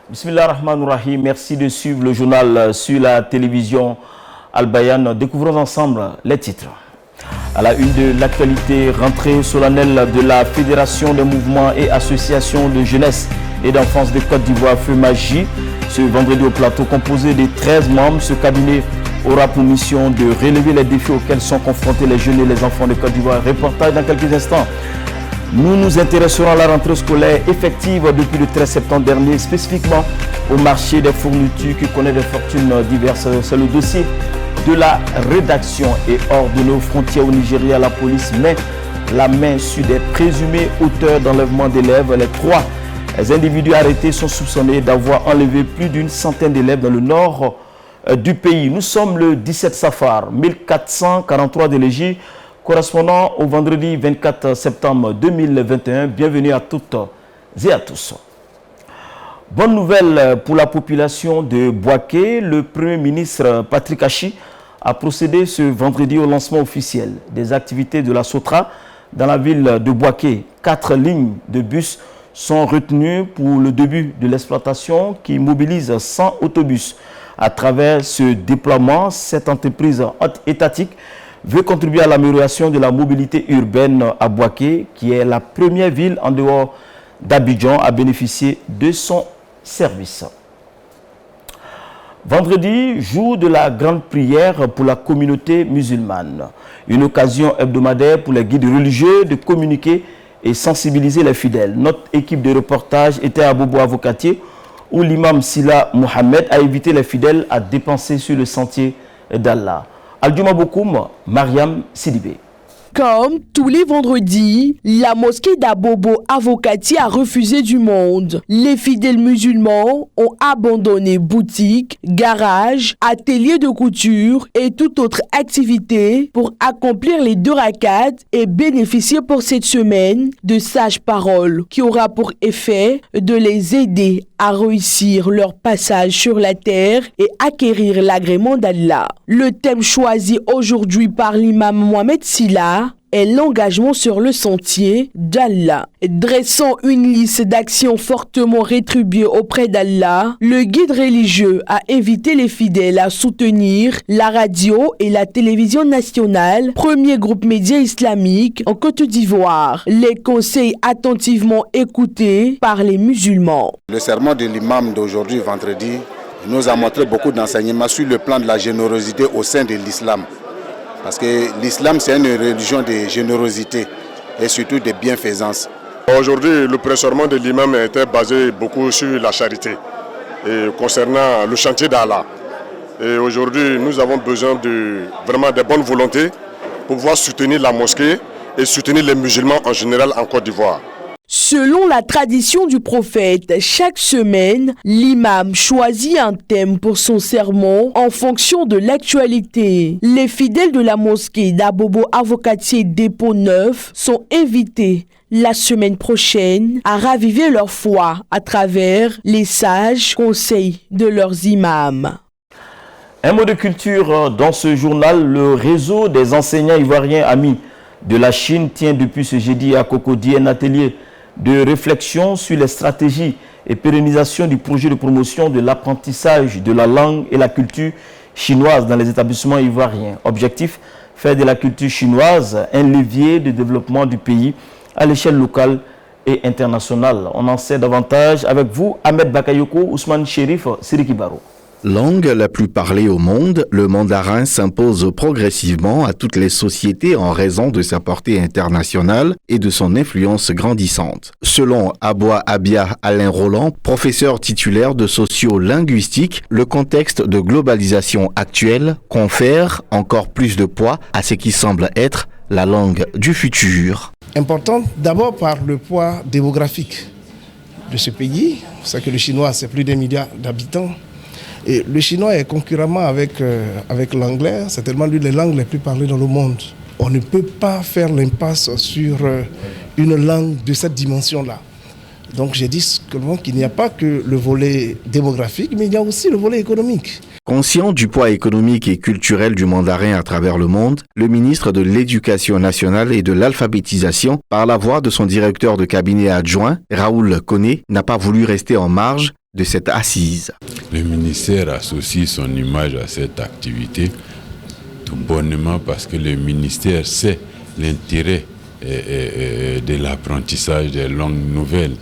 Bismillah ar-Rahman ar-Rahim. Merci de suivre le journal sur la télévision Al-Bayan. Découvrons ensemble les titres. À la une de l'actualité, rentrée solennelle de la Fédération des mouvements et associations de jeunesse et d'enfance de Côte d'Ivoire, FEMAJ, ce vendredi au plateau. Composé de 13 membres, ce cabinet aura pour mission de relever les défis auxquels sont confrontés les jeunes et les enfants de Côte d'Ivoire. Reportage dans quelques instants. Nous nous intéresserons à la rentrée scolaire effective depuis le 13 septembre dernier, spécifiquement au marché des fournitures qui connaît des fortunes diverses. C'est le dossier de la rédaction. Et hors de nos frontières au Nigeria, la police met la main sur des présumés auteurs d'enlèvement d'élèves. Les 3 individus arrêtés sont soupçonnés d'avoir enlevé plus d'une centaine d'élèves dans le nord du pays. Nous sommes le 17 Safar, 1443 de l'Égypte, correspondant au vendredi 24 septembre 2021. Bienvenue à toutes et à tous. Bonne nouvelle pour la population de Bouaké. Le Premier ministre Patrick Achi a procédé ce vendredi au lancement officiel des activités de la SOTRA dans la ville de Bouaké. 4 lignes de bus sont retenues pour le début de l'exploitation qui mobilise 100 autobus. À travers ce déploiement, cette entreprise étatique veut contribuer à l'amélioration de la mobilité urbaine à Bouaké, qui est la première ville en dehors d'Abidjan à bénéficier de son service. Vendredi, jour de la grande prière pour la communauté musulmane. Une occasion hebdomadaire pour les guides religieux de communiquer et sensibiliser les fidèles. Notre équipe de reportage était à Bobo Avocatier, où l'imam Sila Mohamed a invité les fidèles à dépenser sur le sentier d'Allah. Alduma Bokoum, Mariam Sidibé. Comme tous les vendredis, la mosquée d'Abobo Avocatier a refusé du monde. Les fidèles musulmans ont abandonné boutiques, garages, ateliers de couture et toute autre activité pour accomplir les 2 rakats et bénéficier pour cette semaine de sages paroles qui aura pour effet de les aider à réussir leur passage sur la terre et acquérir l'agrément d'Allah. Le thème choisi aujourd'hui par l'imam Mohamed Silla est l'engagement sur le sentier d'Allah. Dressant une liste d'actions fortement rétribuées auprès d'Allah, le guide religieux a invité les fidèles à soutenir la radio et la télévision nationale, premier groupe média islamique en Côte d'Ivoire. Les conseils attentivement écoutés par les musulmans. Le sermon de l'imam d'aujourd'hui, vendredi, nous a montré beaucoup d'enseignements sur le plan de la générosité au sein de l'islam. Parce que l'islam, c'est une religion de générosité et surtout de bienfaisance. Aujourd'hui, le prêt-serment de l'imam était basé beaucoup sur la charité et concernant le chantier d'Allah. Et aujourd'hui, nous avons besoin vraiment de bonne volonté pour pouvoir soutenir la mosquée et soutenir les musulmans en général en Côte d'Ivoire. Selon la tradition du prophète, chaque semaine, l'imam choisit un thème pour son sermon en fonction de l'actualité. Les fidèles de la mosquée d'Abobo Avocatier Dépôt 9 sont invités la semaine prochaine à raviver leur foi à travers les sages conseils de leurs imams. Un mot de culture dans ce journal. Le réseau des enseignants ivoiriens amis de la Chine tient depuis ce jeudi à Cocody un atelier de réflexion sur les stratégies et pérennisation du projet de promotion de l'apprentissage de la langue et la culture chinoise dans les établissements ivoiriens. Objectif, faire de la culture chinoise un levier de développement du pays à l'échelle locale et internationale. On en sait davantage avec vous, Ahmed Bakayoko, Ousmane Chérif, Siriki Baro. Langue la plus parlée au monde, le mandarin s'impose progressivement à toutes les sociétés en raison de sa portée internationale et de son influence grandissante. Selon Aboua Abia Alain Roland, professeur titulaire de sociolinguistique, le contexte de globalisation actuel confère encore plus de poids à ce qui semble être la langue du futur. Importante d'abord par le poids démographique de ce pays. Vous savez que le chinois, c'est plus d'1 milliard d'habitants. Et le chinois est concurremment avec l'anglais, c'est tellement l'une des langues les plus parlées dans le monde. On ne peut pas faire l'impasse sur une langue de cette dimension-là. Donc j'ai dit qu'il n'y a pas que le volet démographique, mais il y a aussi le volet économique. Conscient du poids économique et culturel du mandarin à travers le monde, le ministre de l'Éducation nationale et de l'alphabétisation, par la voix de son directeur de cabinet adjoint, Raoul Koné, n'a pas voulu rester en marge de cette assise. Le ministère associe son image à cette activité tout bonnement parce que le ministère sait l'intérêt de l'apprentissage des langues nouvelles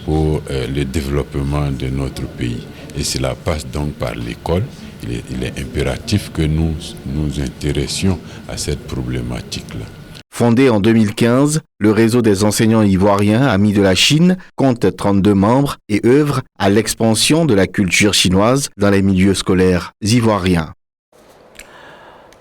pour le développement de notre pays. Et cela passe donc par l'école. Il est impératif que nous nous intéressions à cette problématique-là. Fondé en 2015, le réseau des enseignants ivoiriens Amis de la Chine compte 32 membres et œuvre à l'expansion de la culture chinoise dans les milieux scolaires ivoiriens.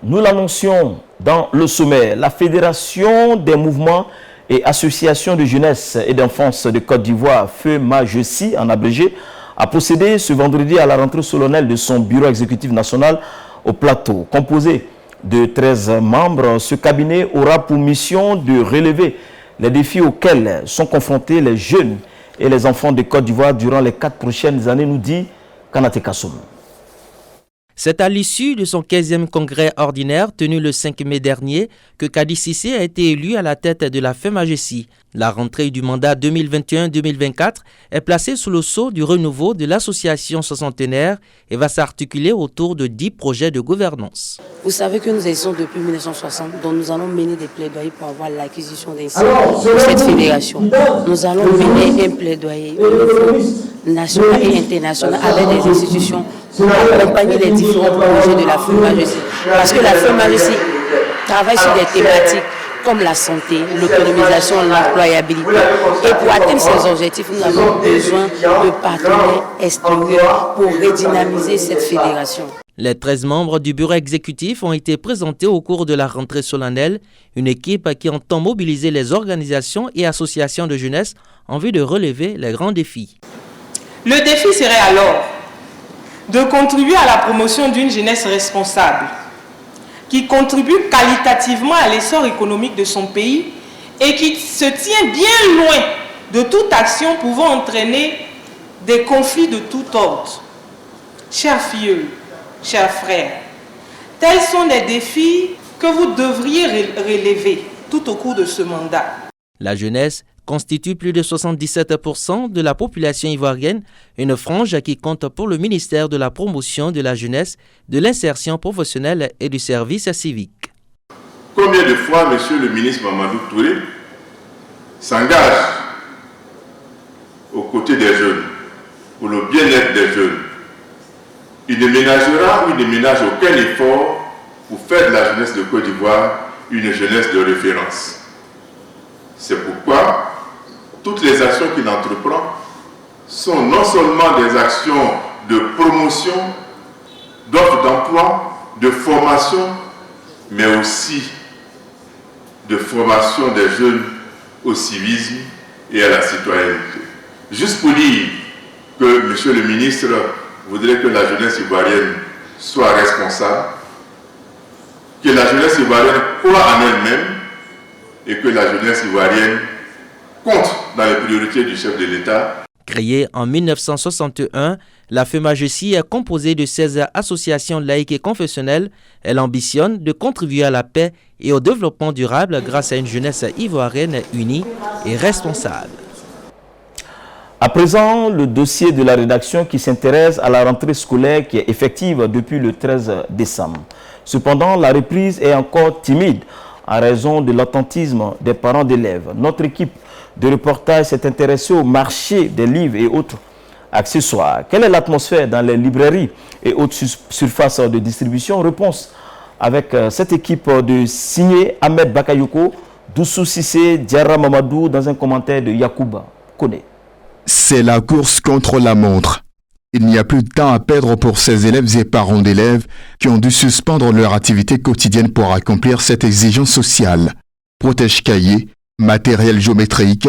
Nous l'annoncions dans le sommet. La Fédération des mouvements et associations de jeunesse et d'enfance de Côte d'Ivoire, FEMAJESI en abrégé, a procédé ce vendredi à la rentrée solennelle de son bureau exécutif national au Plateau. Composé de 13 membres, ce cabinet aura pour mission de relever les défis auxquels sont confrontés les jeunes et les enfants de Côte d'Ivoire durant les 4 prochaines années, nous dit Kanate Kassoum. C'est à l'issue de son 15e congrès ordinaire tenu le 5 mai dernier que Kadi Cissé a été élu à la tête de la FEMAJESI. La rentrée du mandat 2021-2024 est placée sous le sceau du renouveau de l'association soixantenaire et va s'articuler autour de 10 projets de gouvernance. Vous savez que nous existons depuis 1960, donc nous allons mener des plaidoyers pour avoir l'acquisition d'un site pour cette fédération. Nous allons mener un plaidoyer national et international avec des institutions pour accompagner les différents projets de la FEMAJESI. Parce que la FEMAJESI travaille sur des thématiques comme la santé, l'autonomisation, l'employabilité. Et pour atteindre ces objectifs, nous avons besoin de partenaires extérieurs pour redynamiser cette fédération. Les 13 membres du bureau exécutif ont été présentés au cours de la rentrée solennelle, une équipe qui entend mobiliser les organisations et associations de jeunesse en vue de relever les grands défis. Le défi serait alors de contribuer à la promotion d'une jeunesse responsable, qui contribue qualitativement à l'essor économique de son pays et qui se tient bien loin de toute action pouvant entraîner des conflits de tout ordre. Chers filles, chers frères, tels sont les défis que vous devriez relever tout au cours de ce mandat. La jeunesse constitue plus de 77% de la population ivoirienne, une frange qui compte pour le ministère de la promotion de la jeunesse, de l'insertion professionnelle et du service civique. Combien de fois Monsieur le ministre Mamadou Touré s'engage aux côtés des jeunes, pour le bien-être des jeunes. Il ne ménagera ou il ne ménage aucun effort pour faire de la jeunesse de Côte d'Ivoire une jeunesse de référence. C'est pourquoi toutes les actions qu'il entreprend sont non seulement des actions de promotion, d'offres d'emploi, de formation, mais aussi de formation des jeunes au civisme et à la citoyenneté. Juste pour dire que Monsieur le ministre voudrait que la jeunesse ivoirienne soit responsable, que la jeunesse ivoirienne croit en elle-même et que la jeunesse ivoirienne compte dans les priorités du chef de l'État. Créée en 1961, la FEMAJESI est composée de 16 associations laïques et confessionnelles. Elle ambitionne de contribuer à la paix et au développement durable grâce à une jeunesse ivoirienne unie et responsable. À présent, le dossier de la rédaction qui s'intéresse à la rentrée scolaire qui est effective depuis le 13 décembre. Cependant, la reprise est encore timide en raison de l'attentisme des parents d'élèves. Notre équipe de reportage s'est intéressée au marché des livres et autres accessoires. Quelle est l'atmosphère dans les librairies et autres surfaces de distribution? Réponse avec cette équipe de signé Ahmed Bakayoko, Doussou Sissé, Diarra Mamadou dans un commentaire de Yacouba Kone. C'est la course contre la montre. Il n'y a plus de temps à perdre pour ces élèves et parents d'élèves qui ont dû suspendre leur activité quotidienne pour accomplir cette exigence sociale. Protège-cahiers, matériel géométrique,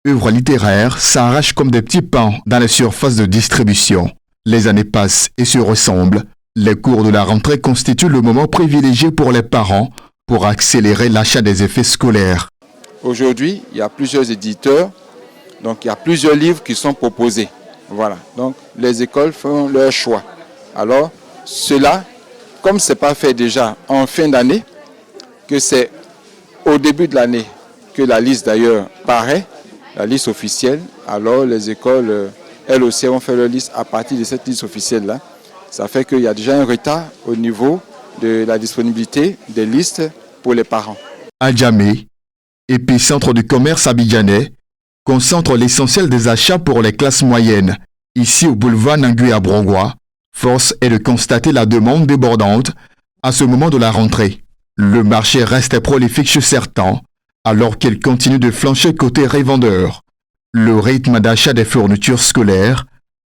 œuvres littéraires s'arrachent comme des petits pains dans les surfaces de distribution. Les années passent et se ressemblent. Les cours de la rentrée constituent le moment privilégié pour les parents pour accélérer l'achat des effets scolaires. Aujourd'hui, il y a plusieurs éditeurs, donc il y a plusieurs livres qui sont proposés. Voilà, donc les écoles font leur choix. Alors, cela, comme ce n'est pas fait déjà en fin d'année, que c'est au début de l'année que la liste d'ailleurs paraît, la liste officielle, alors les écoles elles aussi ont fait leur liste à partir de cette liste officielle-là. Ça fait qu'il y a déjà un retard au niveau de la disponibilité des listes pour les parents. Adjamé, épicentre du commerce abidjanais, concentre l'essentiel des achats pour les classes moyennes. Ici au boulevard Nangui à Brongois, force est de constater la demande débordante à ce moment de la rentrée. Le marché reste prolifique chez certains, alors qu'il continue de flancher côté revendeurs. Le rythme d'achat des fournitures scolaires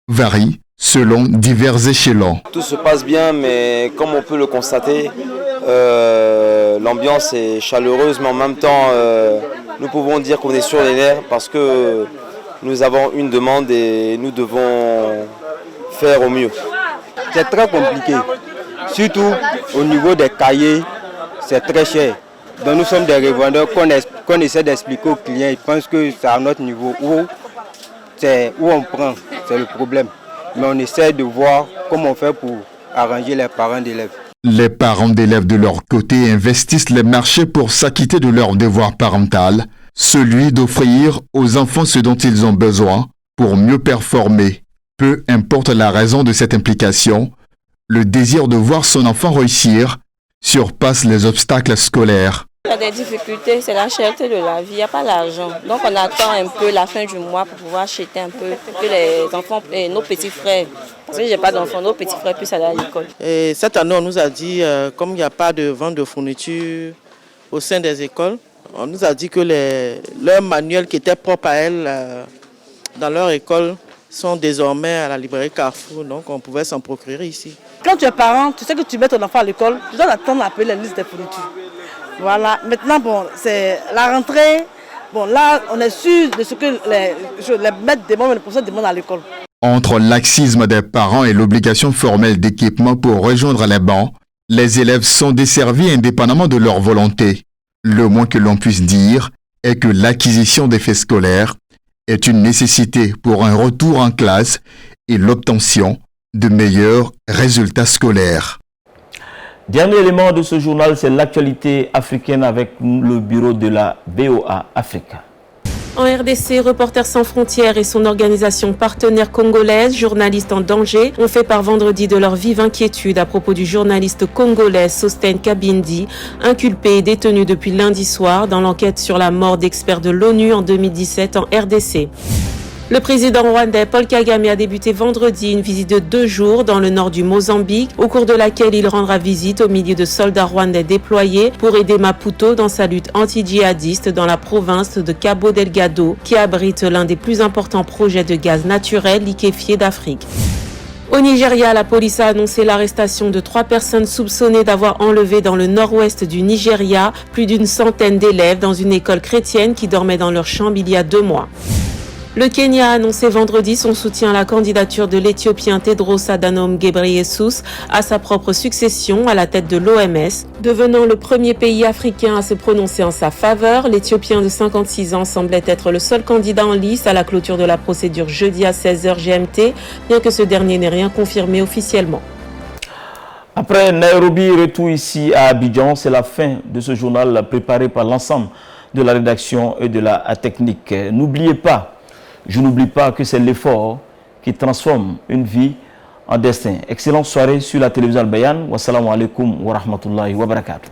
varie selon divers échelons. Tout se passe bien, mais comme on peut le constater, l'ambiance est chaleureuse, mais en même temps, nous pouvons dire qu'on est sur les nerfs parce que nous avons une demande et nous devons faire au mieux. C'est très compliqué, surtout au niveau des cahiers, c'est très cher. Donc nous sommes des revendeurs qu'on essaie d'expliquer aux clients, ils pensent que c'est à notre niveau où on prend, c'est le problème. Mais on essaie de voir comment on fait pour arranger les parents d'élèves. Les parents d'élèves de leur côté investissent les marchés pour s'acquitter de leur devoir parental, celui d'offrir aux enfants ce dont ils ont besoin pour mieux performer. Peu importe la raison de cette implication, le désir de voir son enfant réussir surpasse les obstacles scolaires. Il y a des difficultés, c'est la cherté de la vie, il n'y a pas l'argent. Donc on attend un peu la fin du mois pour pouvoir acheter un peu, pour que les enfants, nos petits frères, parce que je n'ai pas d'enfants, nos petits frères puissent aller à l'école. Et cette année, on nous a dit, comme il n'y a pas de vente de fournitures au sein des écoles, on nous a dit que leurs manuels qui étaient propres à elles dans leur école sont désormais à la librairie Carrefour, donc on pouvait s'en procurer ici. Quand tu es parent, tu sais que tu mets ton enfant à l'école, tu dois attendre à appeler la liste des fournitures. Voilà, maintenant, bon, c'est la rentrée. Bon, là, on est sûr de ce que les maîtres demandent, les professeurs demandent à l'école. Entre laxisme des parents et l'obligation formelle d'équipement pour rejoindre les bancs, les élèves sont desservis indépendamment de leur volonté. Le moins que l'on puisse dire est que l'acquisition des faits scolaires est une nécessité pour un retour en classe et l'obtention de meilleurs résultats scolaires. Dernier élément de ce journal, c'est l'actualité africaine avec le bureau de la BOA Africa. En RDC, Reporters sans frontières et son organisation partenaire congolaise, Journalistes en danger, ont fait part vendredi de leur vive inquiétude à propos du journaliste congolais Sostène Kabindi, inculpé et détenu depuis lundi soir dans l'enquête sur la mort d'experts de l'ONU en 2017 en RDC. Le président rwandais Paul Kagame a débuté vendredi une visite de 2 jours dans le nord du Mozambique, au cours de laquelle il rendra visite au milieu de soldats rwandais déployés pour aider Maputo dans sa lutte anti-djihadiste dans la province de Cabo Delgado, qui abrite l'un des plus importants projets de gaz naturel liquéfié d'Afrique. Au Nigeria, la police a annoncé l'arrestation de 3 personnes soupçonnées d'avoir enlevé dans le nord-ouest du Nigeria plus d'une centaine d'élèves dans une école chrétienne qui dormaient dans leur chambre il y a 2 mois. Le Kenya a annoncé vendredi son soutien à la candidature de l'Éthiopien Tedros Adhanom Ghebreyesus à sa propre succession à la tête de l'OMS. Devenant le premier pays africain à se prononcer en sa faveur, l'Éthiopien de 56 ans semblait être le seul candidat en lice à la clôture de la procédure jeudi à 16h GMT, bien que ce dernier n'ait rien confirmé officiellement. Après Nairobi, retour ici à Abidjan, c'est la fin de ce journal préparé par l'ensemble de la rédaction et de la technique. N'oubliez pas, je n'oublie pas que c'est l'effort qui transforme une vie en destin. Excellente soirée sur la télévision Al Bayan. Wassalamu alaikum wa rahmatullahi wa barakatuh.